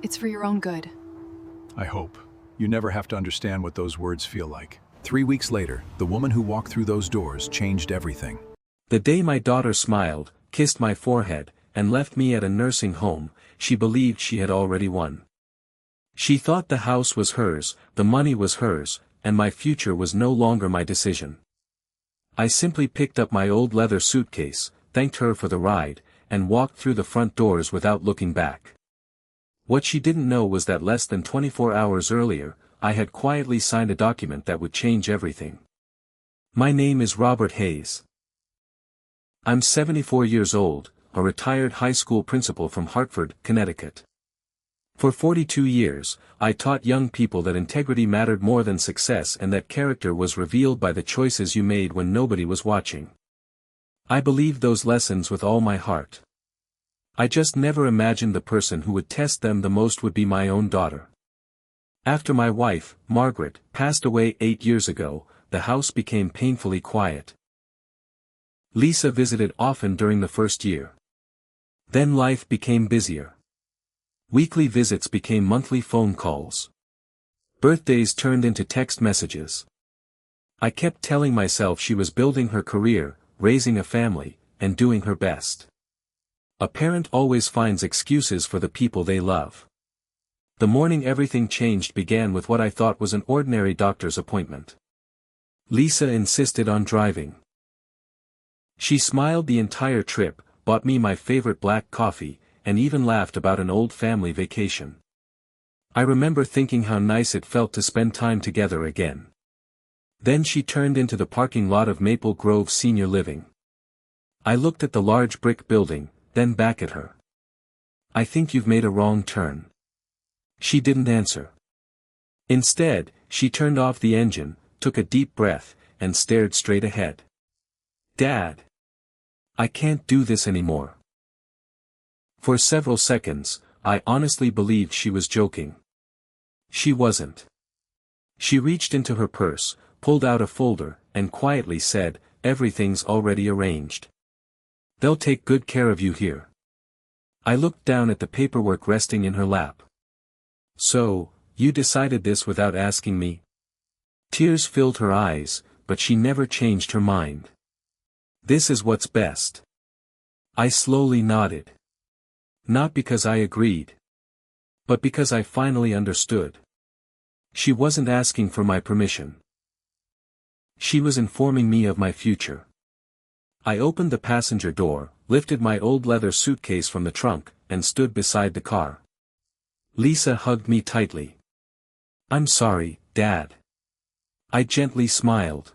It's for your own good. I hope. You never have to understand what those words feel like. 3 weeks later, the woman who walked through those doors changed everything. The day my daughter smiled, kissed my forehead, and left me at a nursing home, she believed she had already won. She thought the house was hers, the money was hers, and my future was no longer my decision. I simply picked up my old leather suitcase, thanked her for the ride, and walked through the front doors without looking back. What she didn't know was that less than 24 hours earlier, I had quietly signed a document that would change everything. My name is Robert Hayes. I'm 74 years old, a retired high school principal from Hartford, Connecticut. For 42 years, I taught young people that integrity mattered more than success and that character was revealed by the choices you made when nobody was watching. I believed those lessons with all my heart. I just never imagined the person who would test them the most would be my own daughter. After my wife, Margaret, passed away 8 years ago, the house became painfully quiet. Lisa visited often during the first year. Then life became busier. Weekly visits became monthly phone calls. Birthdays turned into text messages. I kept telling myself she was building her career, raising a family, and doing her best. A parent always finds excuses for the people they love. The morning everything changed began with what I thought was an ordinary doctor's appointment. Lisa insisted on driving. She smiled the entire trip, bought me my favorite black coffee, and even laughed about an old family vacation. I remember thinking how nice it felt to spend time together again. Then she turned into the parking lot of Maple Grove Senior Living. I looked at the large brick building, then back at her. I think you've made a wrong turn. She didn't answer. Instead, she turned off the engine, took a deep breath, and stared straight ahead. Dad! I can't do this anymore. For several seconds, I honestly believed she was joking. She wasn't. She reached into her purse, pulled out a folder, and quietly said, "Everything's already arranged. They'll take good care of you here." I looked down at the paperwork resting in her lap. "So, you decided this without asking me?" Tears filled her eyes, but she never changed her mind. "This is what's best." I slowly nodded. Not because I agreed. But because I finally understood. She wasn't asking for my permission. She was informing me of my future. I opened the passenger door, lifted my old leather suitcase from the trunk, and stood beside the car. Lisa hugged me tightly. "I'm sorry, Dad." I gently smiled.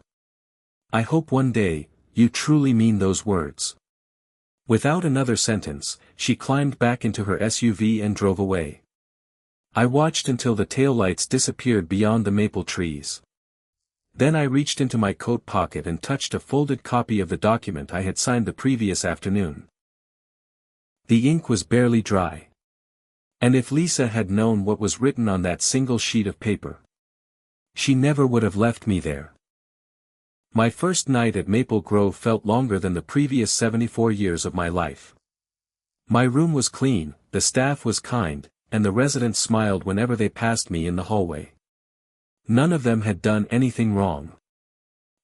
"I hope one day, you truly mean those words." Without another sentence, she climbed back into her SUV and drove away. I watched until the taillights disappeared beyond the maple trees. Then I reached into my coat pocket and touched a folded copy of the document I had signed the previous afternoon. The ink was barely dry. And if Lisa had known what was written on that single sheet of paper, she never would have left me there. My first night at Maple Grove felt longer than the previous 74 years of my life. My room was clean, the staff was kind, and the residents smiled whenever they passed me in the hallway. None of them had done anything wrong.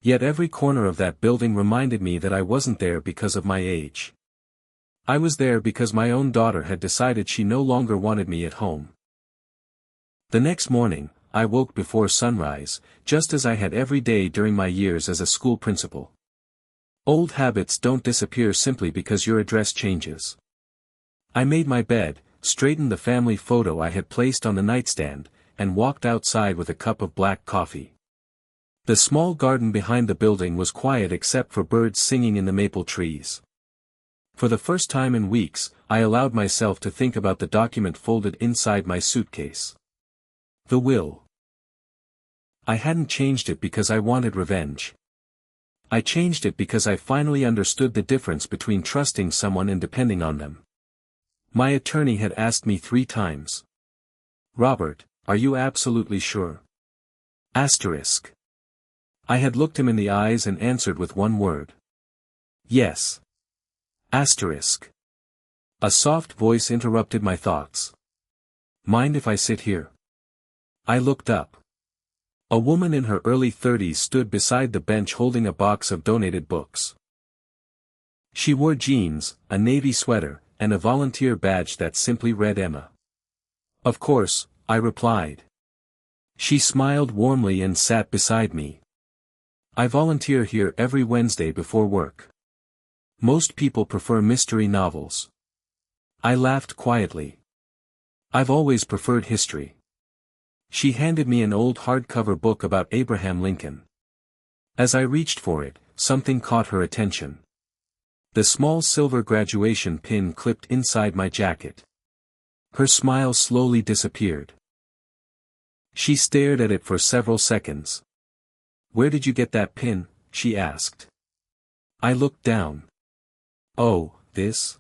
Yet every corner of that building reminded me that I wasn't there because of my age. I was there because my own daughter had decided she no longer wanted me at home. The next morning, I woke before sunrise, just as I had every day during my years as a school principal. Old habits don't disappear simply because your address changes. I made my bed, straightened the family photo I had placed on the nightstand, and walked outside with a cup of black coffee. The small garden behind the building was quiet except for birds singing in the maple trees. For the first time in weeks, I allowed myself to think about the document folded inside my suitcase. The will. I hadn't changed it because I wanted revenge. I changed it because I finally understood the difference between trusting someone and depending on them. My attorney had asked me 3 times. "Robert, are you absolutely sure?" Asterisk. I had looked him in the eyes and answered with one word. "Yes." Asterisk. A soft voice interrupted my thoughts. Mind if I sit here? I looked up. A woman in her early 30s stood beside the bench holding a box of donated books. She wore jeans, a navy sweater, and a volunteer badge that simply read Emma. Of course, I replied. She smiled warmly and sat beside me. I volunteer here every Wednesday before work. Most people prefer mystery novels. I laughed quietly. I've always preferred history. She handed me an old hardcover book about Abraham Lincoln. As I reached for it, something caught her attention. The small silver graduation pin clipped inside my jacket. Her smile slowly disappeared. She stared at it for several seconds. "Where did you get that pin?" she asked. I looked down. "Oh, this?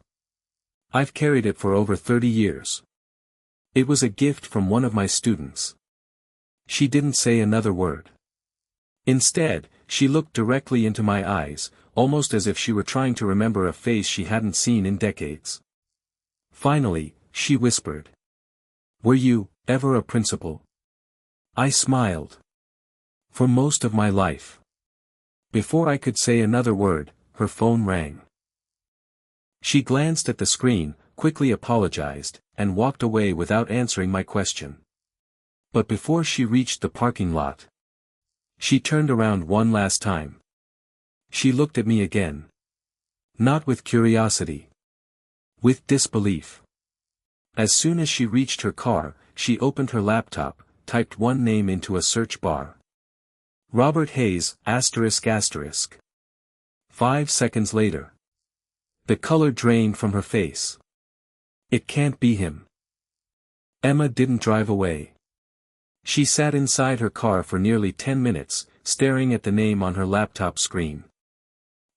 I've carried it for over 30 years. It was a gift from one of my students." She didn't say another word. Instead, she looked directly into my eyes, almost as if she were trying to remember a face she hadn't seen in decades. Finally, she whispered. "Were you ever a principal?" I smiled. "For most of my life." Before I could say another word, her phone rang. She glanced at the screen, quickly apologized, and walked away without answering my question. But before she reached the parking lot, she turned around one last time. She looked at me again. Not with curiosity. With disbelief. As soon as she reached her car, she opened her laptop, typed one name into a search bar. Robert Hayes, ***. 5 seconds later. The color drained from her face. It can't be him. Emma didn't drive away. She sat inside her car for nearly 10 minutes, staring at the name on her laptop screen.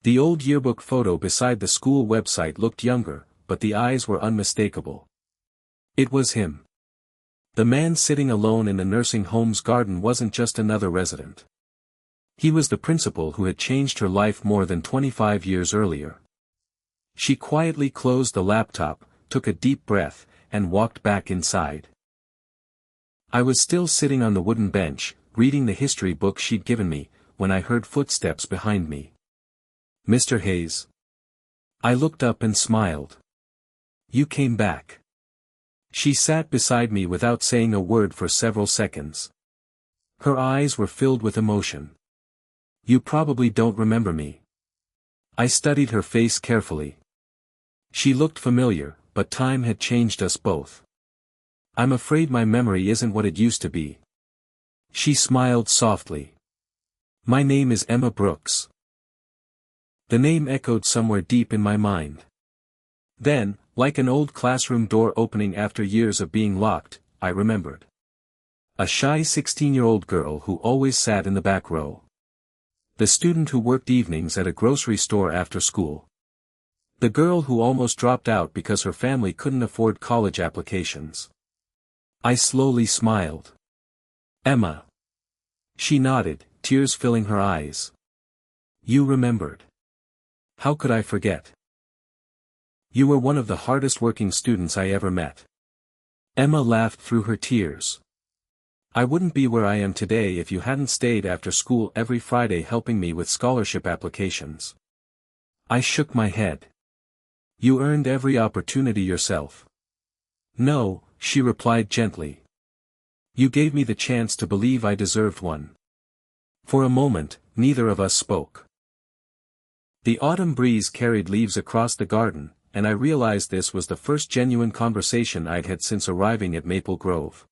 The old yearbook photo beside the school website looked younger, but the eyes were unmistakable. It was him. The man sitting alone in the nursing home's garden wasn't just another resident. He was the principal who had changed her life more than 25 years earlier. She quietly closed the laptop, took a deep breath, and walked back inside. I was still sitting on the wooden bench, reading the history book she'd given me, when I heard footsteps behind me. "Mr. Hayes." I looked up and smiled. "You came back." She sat beside me without saying a word for several seconds. Her eyes were filled with emotion. "You probably don't remember me." I studied her face carefully. She looked familiar, but time had changed us both. "I'm afraid my memory isn't what it used to be." She smiled softly. "My name is Emma Brooks." The name echoed somewhere deep in my mind. Then, like an old classroom door opening after years of being locked, I remembered. A shy 16-year-old girl who always sat in the back row. The student who worked evenings at a grocery store after school. The girl who almost dropped out because her family couldn't afford college applications. I slowly smiled. "Emma." She nodded, tears filling her eyes. "You remembered. How could I forget? You were one of the hardest working students I ever met." Emma laughed through her tears. "I wouldn't be where I am today if you hadn't stayed after school every Friday helping me with scholarship applications." I shook my head. "You earned every opportunity yourself." "No," she replied gently. "You gave me the chance to believe I deserved one." For a moment, neither of us spoke. The autumn breeze carried leaves across the garden, and I realized this was the first genuine conversation I'd had since arriving at Maple Grove.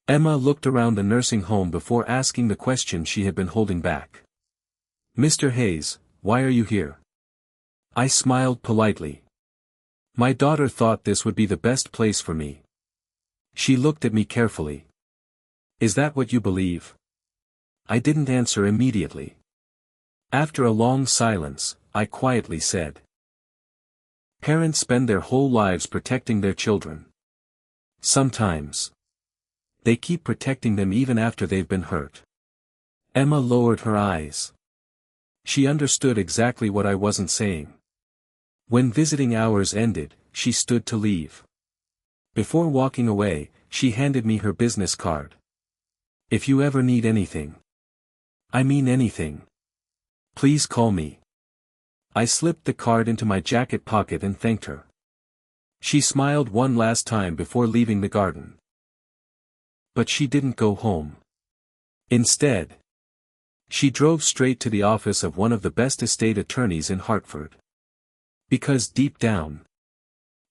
Emma looked around the nursing home before asking the question she had been holding back. "Mr. Hayes, why are you here?" I smiled politely. "My daughter thought this would be the best place for me." She looked at me carefully. "Is that what you believe?" I didn't answer immediately. After a long silence, I quietly said, "Parents spend their whole lives protecting their children. Sometimes they keep protecting them even after they've been hurt." Emma lowered her eyes. She understood exactly what I wasn't saying. When visiting hours ended, she stood to leave. Before walking away, she handed me her business card. "If you ever need anything. I mean anything. Please call me." I slipped the card into my jacket pocket and thanked her. She smiled one last time before leaving the garden. But she didn't go home. Instead, she drove straight to the office of one of the best estate attorneys in Hartford. Because deep down,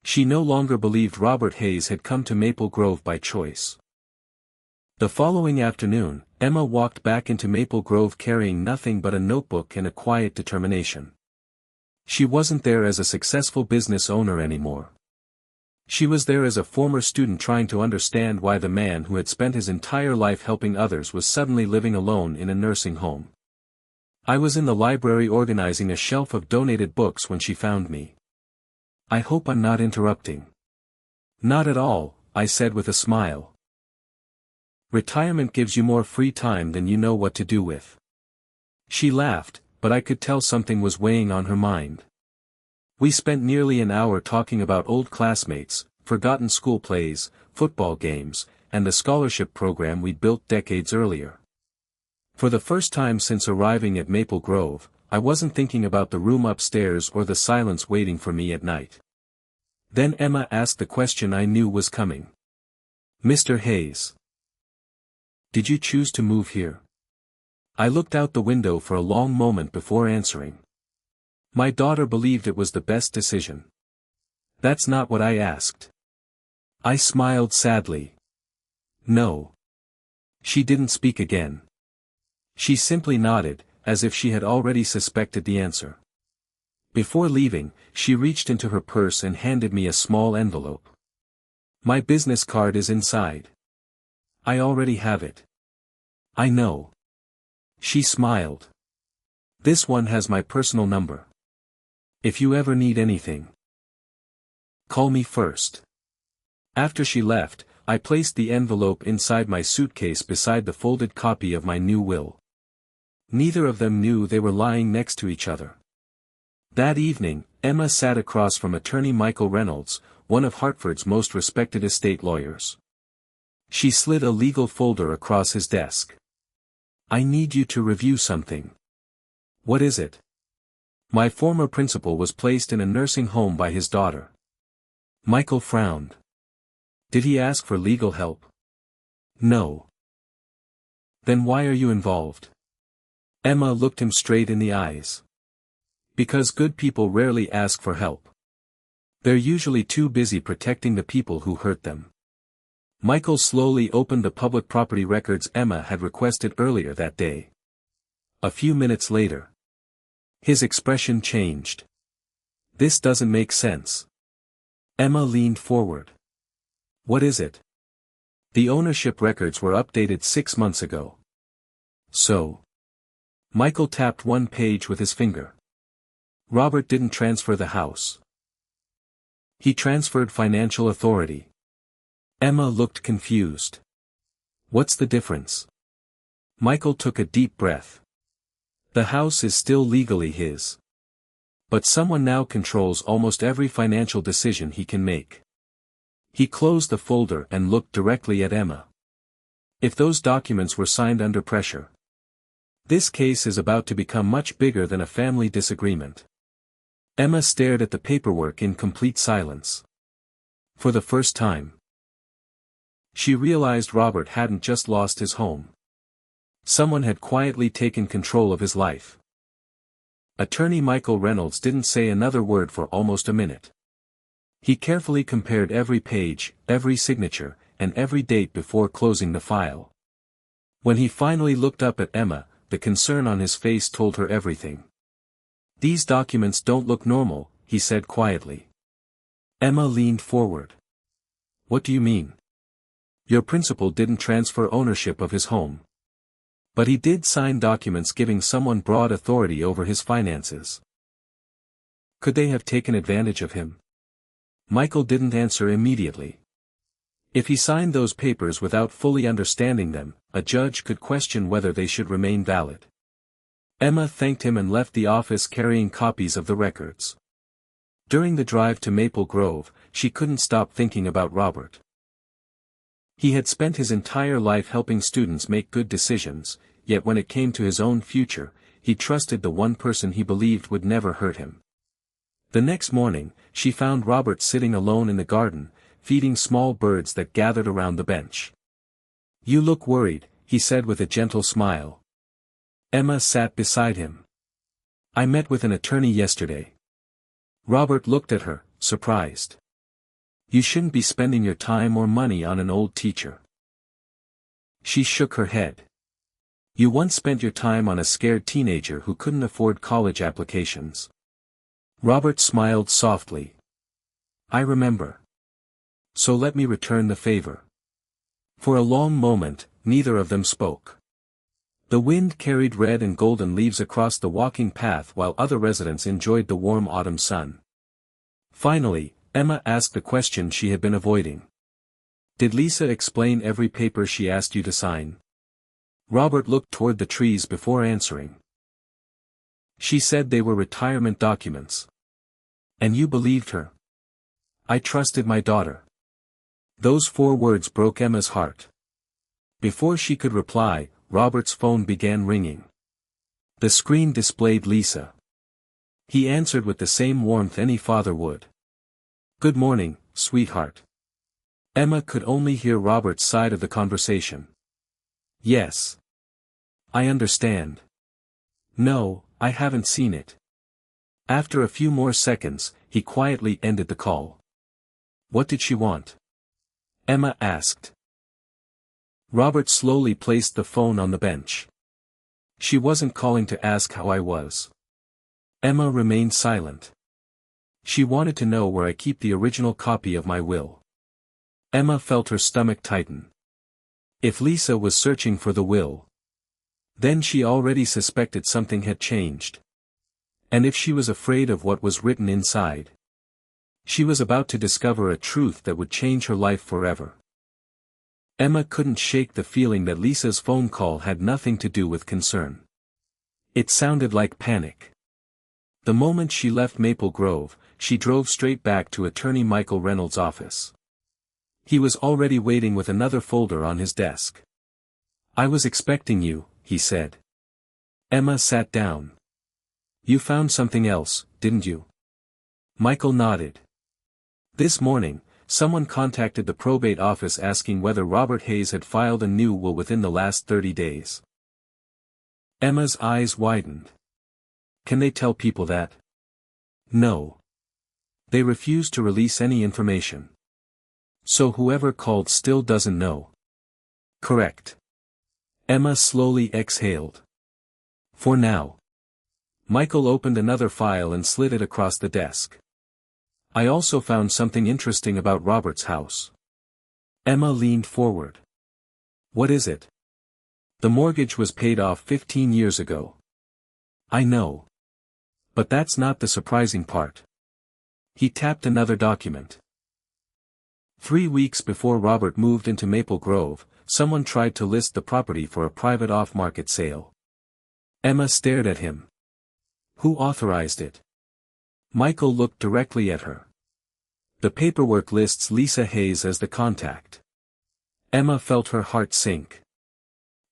she no longer believed Robert Hayes had come to Maple Grove by choice. The following afternoon, Emma walked back into Maple Grove carrying nothing but a notebook and a quiet determination. She wasn't there as a successful business owner anymore. She was there as a former student trying to understand why the man who had spent his entire life helping others was suddenly living alone in a nursing home. I was in the library organizing a shelf of donated books when she found me. "I hope I'm not interrupting." "Not at all," I said with a smile. "Retirement gives you more free time than you know what to do with." She laughed, but I could tell something was weighing on her mind. We spent nearly an hour talking about old classmates, forgotten school plays, football games, and the scholarship program we'd built decades earlier. For the first time since arriving at Maple Grove, I wasn't thinking about the room upstairs or the silence waiting for me at night. Then Emma asked the question I knew was coming. "Mr. Hayes, did you choose to move here?" I looked out the window for a long moment before answering. My daughter believed it was the best decision. "That's not what I asked." I smiled sadly. "No." She didn't speak again. She simply nodded, as if she had already suspected the answer. Before leaving, she reached into her purse and handed me a small envelope. "My business card is inside. I already have it." "I know." She smiled. "This one has my personal number. If you ever need anything, call me first." After she left, I placed the envelope inside my suitcase beside the folded copy of my new will. Neither of them knew they were lying next to each other. That evening, Emma sat across from attorney Michael Reynolds, one of Hartford's most respected estate lawyers. She slid a legal folder across his desk. "I need you to review something." "What is it?" "My former principal was placed in a nursing home by his daughter." Michael frowned. "Did he ask for legal help?" "No." "Then why are you involved?" Emma looked him straight in the eyes. "Because good people rarely ask for help. They're usually too busy protecting the people who hurt them." Michael slowly opened the public property records Emma had requested earlier that day. A few minutes later, his expression changed. "This doesn't make sense." Emma leaned forward. "What is it?" "The ownership records were updated 6 months ago." "So?" Michael tapped one page with his finger. "Robert didn't transfer the house. He transferred financial authority." Emma looked confused. "What's the difference?" Michael took a deep breath. "The house is still legally his. But someone now controls almost every financial decision he can make." He closed the folder and looked directly at Emma. "If those documents were signed under pressure. This case is about to become much bigger than a family disagreement." Emma stared at the paperwork in complete silence. For the first time, she realized Robert hadn't just lost his home. Someone had quietly taken control of his life. Attorney Michael Reynolds didn't say another word for almost a minute. He carefully compared every page, every signature, and every date before closing the file. When he finally looked up at Emma, the concern on his face told her everything. "These documents don't look normal," he said quietly. Emma leaned forward. "What do you mean?" "Your principal didn't transfer ownership of his home. But he did sign documents giving someone broad authority over his finances." "Could they have taken advantage of him?" Michael didn't answer immediately. If he signed those papers without fully understanding them, a judge could question whether they should remain valid. Emma thanked him and left the office carrying copies of the records. During the drive to Maple Grove, she couldn't stop thinking about Robert. He had spent his entire life helping students make good decisions, yet when it came to his own future, he trusted the one person he believed would never hurt him. The next morning, she found Robert sitting alone in the garden, feeding small birds that gathered around the bench. "You look worried," he said with a gentle smile. Emma sat beside him. "I met with an attorney yesterday." Robert looked at her, surprised. "You shouldn't be spending your time or money on an old teacher." She shook her head. "You once spent your time on a scared teenager who couldn't afford college applications." Robert smiled softly. "I remember. So let me return the favor." For a long moment, neither of them spoke. The wind carried red and golden leaves across the walking path while other residents enjoyed the warm autumn sun. Finally, Emma asked the question she had been avoiding. "Did Lisa explain every paper she asked you to sign?" Robert looked toward the trees before answering. "She said they were retirement documents." "And you believed her?" "I trusted my daughter." Those 4 words broke Emma's heart. Before she could reply, Robert's phone began ringing. The screen displayed Lisa. He answered with the same warmth any father would. "Good morning, sweetheart." Emma could only hear Robert's side of the conversation. "Yes. I understand. No, I haven't seen it." After a few more seconds, he quietly ended the call. "What did she want?" Emma asked. Robert slowly placed the phone on the bench. "She wasn't calling to ask how I was." Emma remained silent. "She wanted to know where I keep the original copy of my will." Emma felt her stomach tighten. If Lisa was searching for the will, then she already suspected something had changed. And if she was afraid of what was written inside, she was about to discover a truth that would change her life forever. Emma couldn't shake the feeling that Lisa's phone call had nothing to do with concern. It sounded like panic. The moment she left Maple Grove, she drove straight back to Attorney Michael Reynolds' office. He was already waiting with another folder on his desk. "I was expecting you," he said. Emma sat down. "You found something else, didn't you?" Michael nodded. "This morning, someone contacted the probate office asking whether Robert Hayes had filed a new will within the last 30 days. Emma's eyes widened. "Can they tell people that?" "No. They refuse to release any information. So whoever called still doesn't know." "Correct." Emma slowly exhaled. "For now." Michael opened another file and slid it across the desk. "I also found something interesting about Robert's house." Emma leaned forward. "What is it?" "The mortgage was paid off 15 years ago." "I know. But that's not the surprising part." He tapped another document. 3 weeks before Robert moved into Maple Grove, someone tried to list the property for a private off-market sale. Emma stared at him. "Who authorized it?" Michael looked directly at her. "The paperwork lists Lisa Hayes as the contact." Emma felt her heart sink.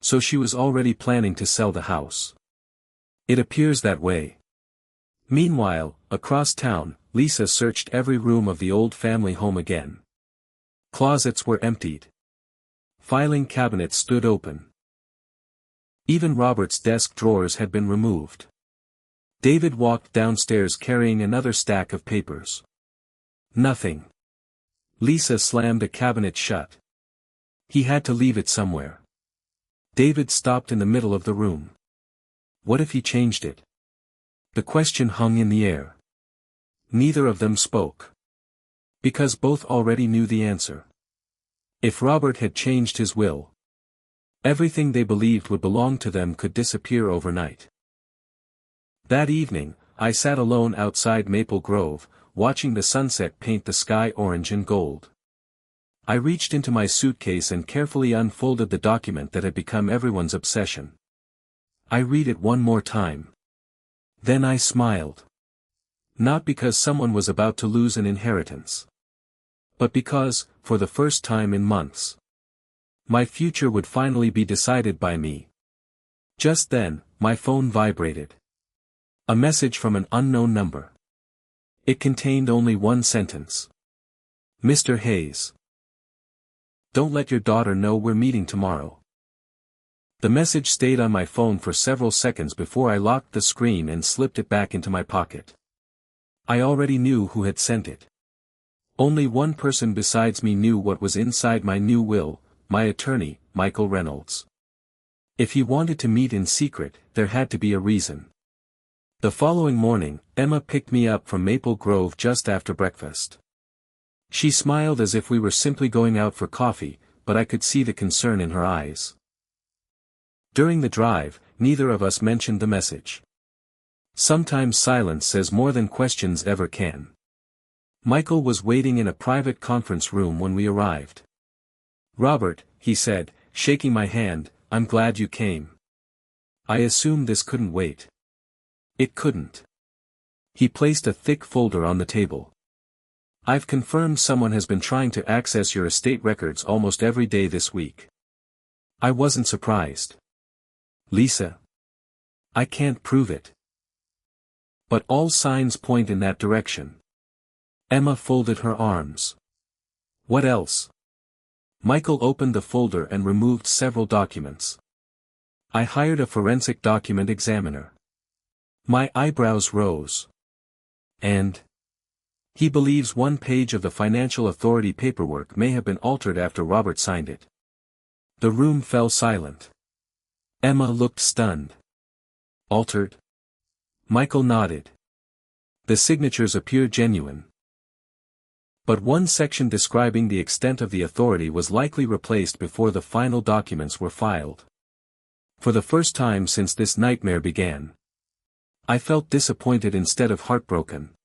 So she was already planning to sell the house. It appears that way. Meanwhile, across town, Lisa searched every room of the old family home again. Closets were emptied. Filing cabinets stood open. Even Robert's desk drawers had been removed. David walked downstairs carrying another stack of papers. Nothing. Lisa slammed a cabinet shut. He had to leave it somewhere. David stopped in the middle of the room. What if he changed it? The question hung in the air. Neither of them spoke. Because both already knew the answer. If Robert had changed his will, everything they believed would belong to them could disappear overnight. That evening, I sat alone outside Maple Grove, watching the sunset paint the sky orange and gold. I reached into my suitcase and carefully unfolded the document that had become everyone's obsession. I read it one more time. Then I smiled. Not because someone was about to lose an inheritance, but because, for the first time in months, My future would finally be decided by me. Just then, my phone vibrated. A message from an unknown number. It contained only one sentence. Mr. Hayes. Don't let your daughter know we're meeting tomorrow. The message stayed on my phone for several seconds before I locked the screen and slipped it back into my pocket. I already knew who had sent it. Only one person besides me knew what was inside my new will, my attorney, Michael Reynolds. If he wanted to meet in secret, there had to be a reason. The following morning, Emma picked me up from Maple Grove just after breakfast. She smiled as if we were simply going out for coffee, but I could see the concern in her eyes. During the drive, neither of us mentioned the message. Sometimes silence says more than questions ever can. Michael was waiting in a private conference room when we arrived. "Robert," he said, shaking my hand, "I'm glad you came. I assumed this couldn't wait." It couldn't. He placed a thick folder on the table. "I've confirmed someone has been trying to access your estate records almost every day this week." I wasn't surprised. "Lisa? I can't prove it. But all signs point in that direction." Emma folded her arms. "What else?" Michael opened the folder and removed several documents. "I hired a forensic document examiner." My eyebrows rose. "And? He believes one page of the financial authority paperwork may have been altered after Robert signed it." The room fell silent. Emma looked stunned. "Altered?" Michael nodded. "The signatures appear genuine. But one section describing the extent of the authority was likely replaced before the final documents were filed." For the first time since this nightmare began, I felt disappointed instead of heartbroken.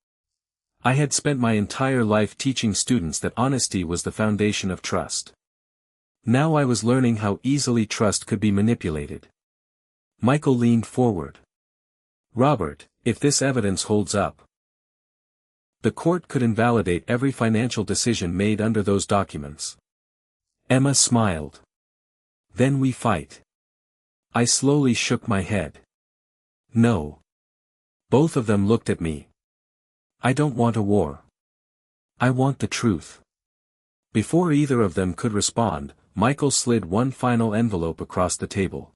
I had spent my entire life teaching students that honesty was the foundation of trust. Now I was learning how easily trust could be manipulated. Michael leaned forward. "Robert, if this evidence holds up, the court could invalidate every financial decision made under those documents." Emma smiled. "Then we fight." I slowly shook my head. "No." Both of them looked at me. "I don't want a war. I want the truth." Before either of them could respond, Michael slid one final envelope across the table.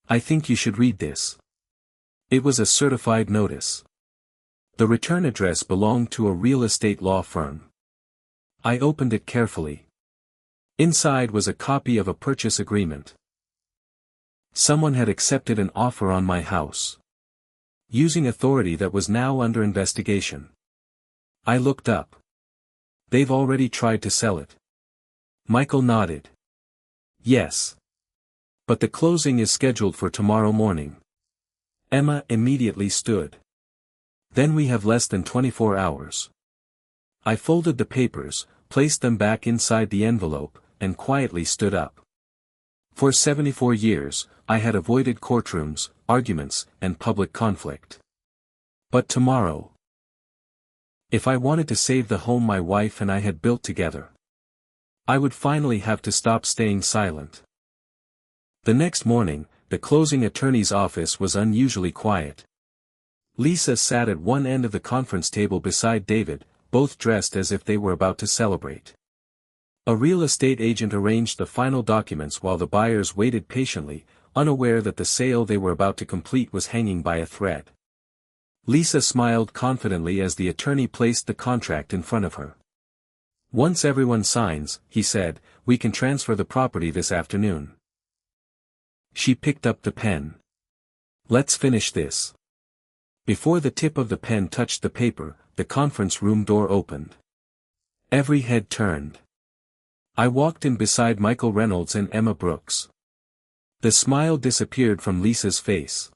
"I think you should read this." It was a certified notice. The return address belonged to a real estate law firm. I opened it carefully. Inside was a copy of a purchase agreement. Someone had accepted an offer on my house, using authority that was now under investigation. I looked up. "They've already tried to sell it." Michael nodded. "Yes. But the closing is scheduled for tomorrow morning." Emma immediately stood. "Then we have less than 24 hours. I folded the papers, placed them back inside the envelope, and quietly stood up. For 74 years, I had avoided courtrooms, arguments, and public conflict. But tomorrow, if I wanted to save the home my wife and I had built together, I would finally have to stop staying silent. The next morning, the closing attorney's office was unusually quiet. Lisa sat at one end of the conference table beside David, both dressed as if they were about to celebrate. A real estate agent arranged the final documents while the buyers waited patiently, unaware that the sale they were about to complete was hanging by a thread. Lisa smiled confidently as the attorney placed the contract in front of her. "Once everyone signs," he said, "we can transfer the property this afternoon." She picked up the pen. "Let's finish this." Before the tip of the pen touched the paper, the conference room door opened. Every head turned. I walked in beside Michael Reynolds and Emma Brooks. The smile disappeared from Lisa's face.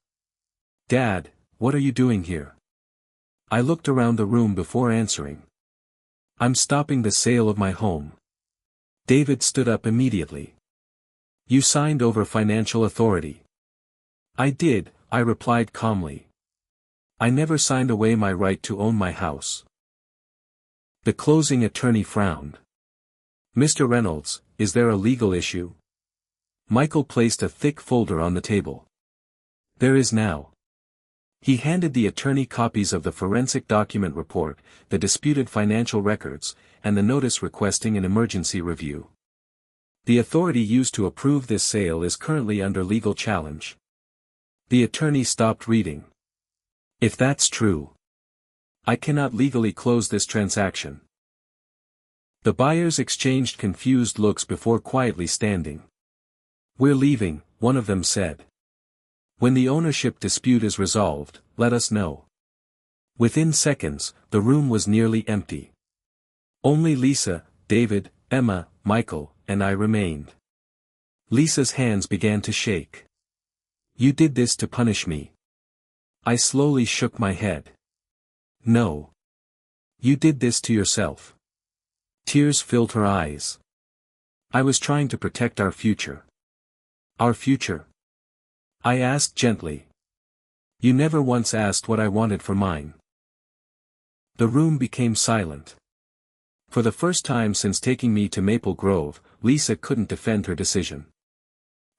"Dad, what are you doing here?" I looked around the room before answering. "I'm stopping the sale of my home." David stood up immediately. "You signed over financial authority." "I did," I replied calmly. "I never signed away my right to own my house." The closing attorney frowned. Mr. Reynolds, is there a legal issue? Michael placed a thick folder on the table. There is now. He handed the attorney copies of the forensic document report, the disputed financial records, and the notice requesting an emergency review. The authority used to approve this sale is currently under legal challenge. The attorney stopped reading. If that's true, I cannot legally close this transaction. The buyers exchanged confused looks before quietly standing. We're leaving, one of them said. When the ownership dispute is resolved, let us know. Within seconds, the room was nearly empty. Only Lisa, David, Emma, Michael, and I remained. Lisa's hands began to shake. You did this to punish me. I slowly shook my head. No. You did this to yourself. Tears filled her eyes. I was trying to protect our future. Our future? I asked gently. You never once asked what I wanted for mine. The room became silent. For the first time since taking me to Maple Grove, Lisa couldn't defend her decision.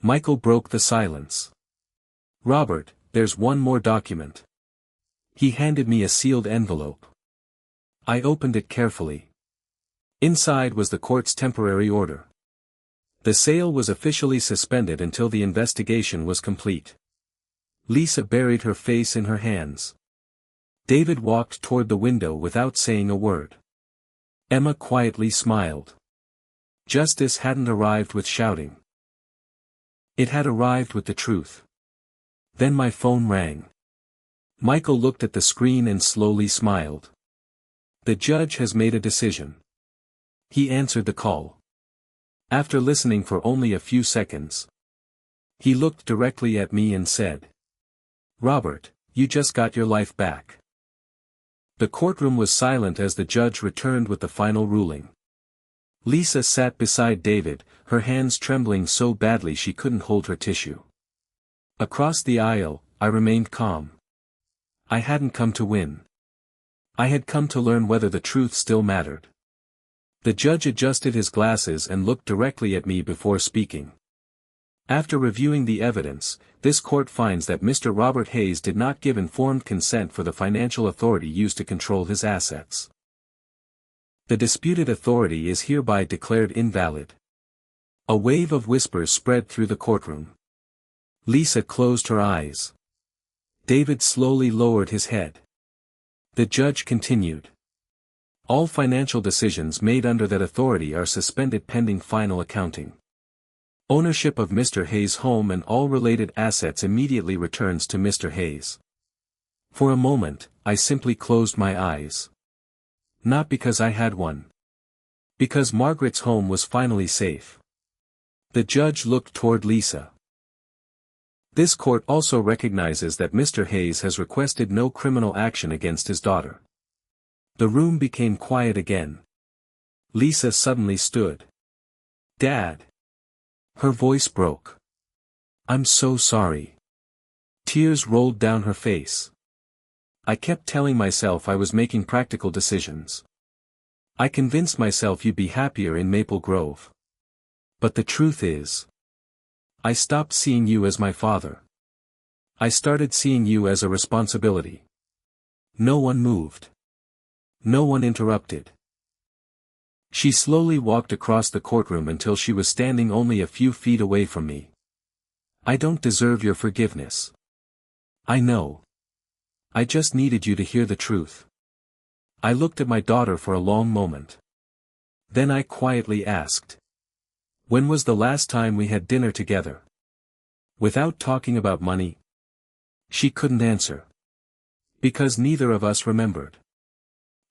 Michael broke the silence. Robert, there's one more document. He handed me a sealed envelope. I opened it carefully. Inside was the court's temporary order. The sale was officially suspended until the investigation was complete. Lisa buried her face in her hands. David walked toward the window without saying a word. Emma quietly smiled. Justice hadn't arrived with shouting. It had arrived with the truth. Then my phone rang. Michael looked at the screen and slowly smiled. The judge has made a decision. He answered the call. After listening for only a few seconds, he looked directly at me and said, Robert, you just got your life back. The courtroom was silent as the judge returned with the final ruling. Lisa sat beside David, her hands trembling so badly she couldn't hold her tissue. Across the aisle, I remained calm. I hadn't come to win. I had come to learn whether the truth still mattered. The judge adjusted his glasses and looked directly at me before speaking. After reviewing the evidence, this court finds that Mr. Robert Hayes did not give informed consent for the financial authority used to control his assets. The disputed authority is hereby declared invalid. A wave of whispers spread through the courtroom. Lisa closed her eyes. David slowly lowered his head. The judge continued. All financial decisions made under that authority are suspended pending final accounting. Ownership of Mr. Hayes' home and all related assets immediately returns to Mr. Hayes. For a moment, I simply closed my eyes. Not because I had one. Because Margaret's home was finally safe. The judge looked toward Lisa. This court also recognizes that Mr. Hayes has requested no criminal action against his daughter. The room became quiet again. Lisa suddenly stood. Dad. Her voice broke. I'm so sorry. Tears rolled down her face. I kept telling myself I was making practical decisions. I convinced myself you'd be happier in Maple Grove. But the truth is, I stopped seeing you as my father. I started seeing you as a responsibility. No one moved. No one interrupted. She slowly walked across the courtroom until she was standing only a few feet away from me. I don't deserve your forgiveness. I know. I just needed you to hear the truth. I looked at my daughter for a long moment. Then I quietly asked. When was the last time we had dinner together? Without talking about money? She couldn't answer. Because neither of us remembered.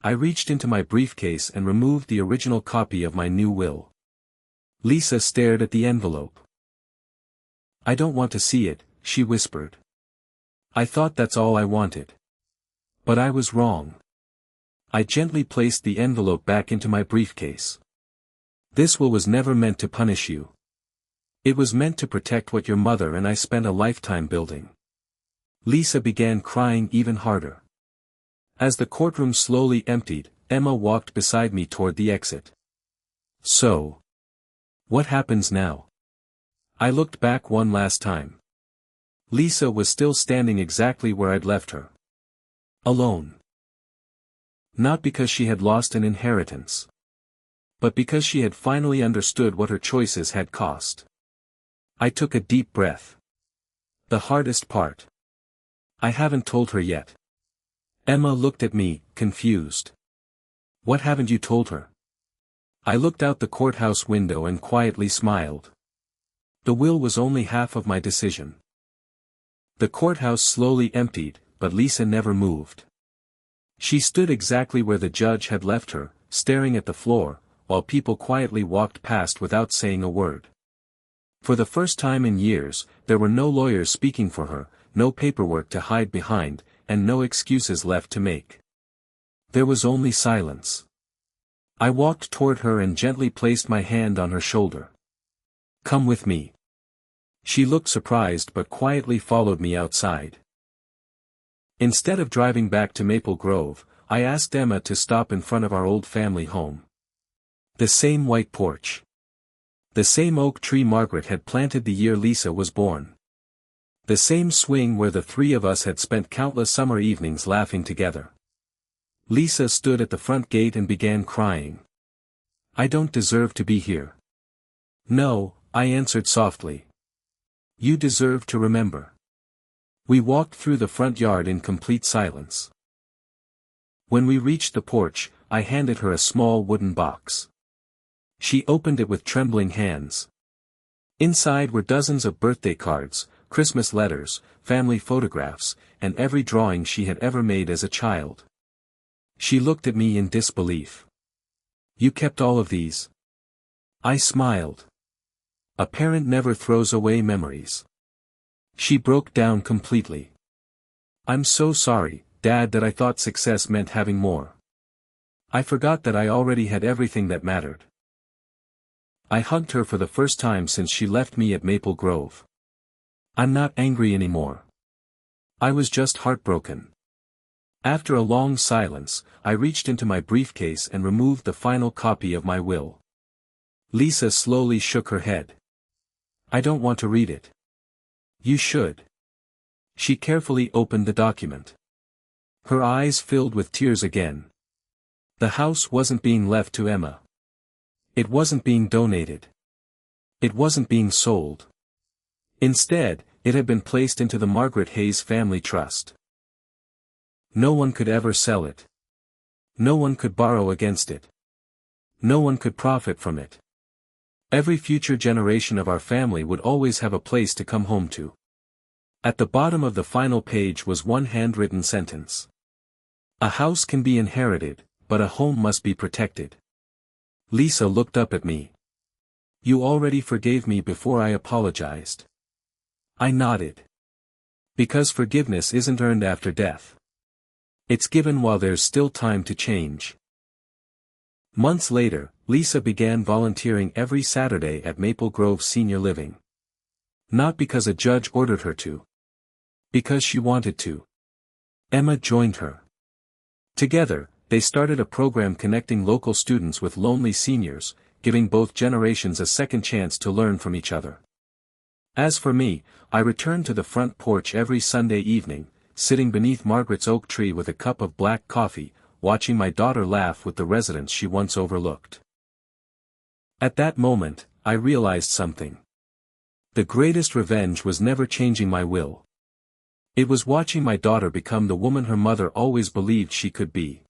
I reached into my briefcase and removed the original copy of my new will. Lisa stared at the envelope. I don't want to see it, she whispered. I thought that's all I wanted. But I was wrong. I gently placed the envelope back into my briefcase. This will was never meant to punish you. It was meant to protect what your mother and I spent a lifetime building. Lisa began crying even harder. As the courtroom slowly emptied, Emma walked beside me toward the exit. So, what happens now? I looked back one last time. Lisa was still standing exactly where I'd left her. Alone. Not because she had lost an inheritance, but because she had finally understood what her choices had cost. I took a deep breath. The hardest part. I haven't told her yet. Emma looked at me, confused. What haven't you told her? I looked out the courthouse window and quietly smiled. The will was only half of my decision. The courthouse slowly emptied, but Lisa never moved. She stood exactly where the judge had left her, staring at the floor, while people quietly walked past without saying a word. For the first time in years, there were no lawyers speaking for her, no paperwork to hide behind, and no excuses left to make. There was only silence. I walked toward her and gently placed my hand on her shoulder. Come with me. She looked surprised but quietly followed me outside. Instead of driving back to Maple Grove, I asked Emma to stop in front of our old family home. The same white porch. The same oak tree Margaret had planted the year Lisa was born. The same swing where the three of us had spent countless summer evenings laughing together. Lisa stood at the front gate and began crying. I don't deserve to be here. No, I answered softly. You deserve to remember. We walked through the front yard in complete silence. When we reached the porch, I handed her a small wooden box. She opened it with trembling hands. Inside were dozens of birthday cards, Christmas letters, family photographs, and every drawing she had ever made as a child. She looked at me in disbelief. You kept all of these? I smiled. A parent never throws away memories. She broke down completely. I'm so sorry, Dad, that I thought success meant having more. I forgot that I already had everything that mattered. I hugged her for the first time since she left me at Maple Grove. I'm not angry anymore. I was just heartbroken. After a long silence, I reached into my briefcase and removed the final copy of my will. Lisa slowly shook her head. I don't want to read it. You should. She carefully opened the document. Her eyes filled with tears again. The house wasn't being left to Emma. It wasn't being donated. It wasn't being sold. Instead, it had been placed into the Margaret Hayes Family Trust. No one could ever sell it. No one could borrow against it. No one could profit from it. Every future generation of our family would always have a place to come home to. At the bottom of the final page was one handwritten sentence. A house can be inherited, but a home must be protected. Lisa looked up at me. You already forgave me before I apologized. I nodded. Because forgiveness isn't earned after death. It's given while there's still time to change. Months later, Lisa began volunteering every Saturday at Maple Grove Senior Living. Not because a judge ordered her to. Because she wanted to. Emma joined her. Together, they started a program connecting local students with lonely seniors, giving both generations a second chance to learn from each other. As for me, I returned to the front porch every Sunday evening, sitting beneath Margaret's oak tree with a cup of black coffee, watching my daughter laugh with the residents she once overlooked. At that moment, I realized something. The greatest revenge was never changing my will. It was watching my daughter become the woman her mother always believed she could be.